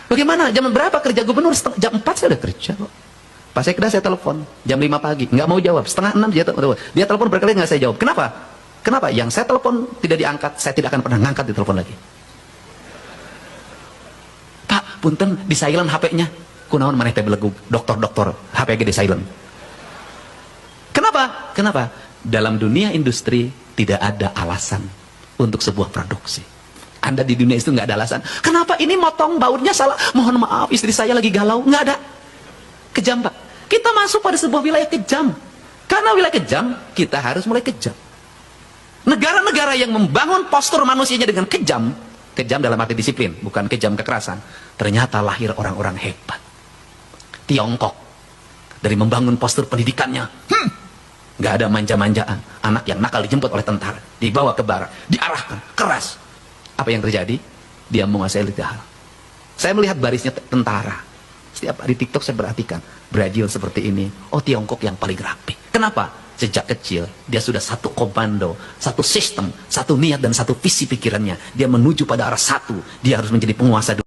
Bagaimana? Jam berapa kerja gubernur? Jam 4 saya udah kerja kok. Pas saya kira saya telepon jam 5 pagi, nggak mau jawab. Setengah 6 dia telepon berkali nggak saya jawab. Kenapa? Kenapa? Yang saya telepon tidak diangkat, saya tidak akan pernah ngangkat di telepon lagi. Pak, punten di silent HP-nya. Kunaon maneh teh belegug, dokter HP di silent. Kenapa? Kenapa? Dalam dunia industri tidak ada alasan untuk sebuah produksi. Anda di dunia itu nggak ada alasan. Kenapa ini motong bautnya salah? Mohon maaf, istri saya lagi galau. Nggak ada. Kejam, Pak. Kita masuk pada sebuah wilayah kejam. Karena wilayah kejam, kita harus mulai kejam. Negara-negara yang membangun postur manusianya dengan kejam, kejam dalam arti disiplin, bukan kejam kekerasan, ternyata lahir orang-orang hebat. Tiongkok, dari membangun postur pendidikannya, nggak ada manja-manjaan. Anak yang nakal dijemput oleh tentara, dibawa ke barak, diarahkan, keras. Apa yang terjadi? Dia menguasai lidah. Saya melihat barisnya tentara. Setiap hari TikTok saya perhatikan, Brazil seperti ini, oh Tiongkok yang paling rapi. Kenapa? Sejak kecil, dia sudah satu komando, satu sistem, satu niat dan satu visi pikirannya. Dia menuju pada arah satu, dia harus menjadi penguasa dunia.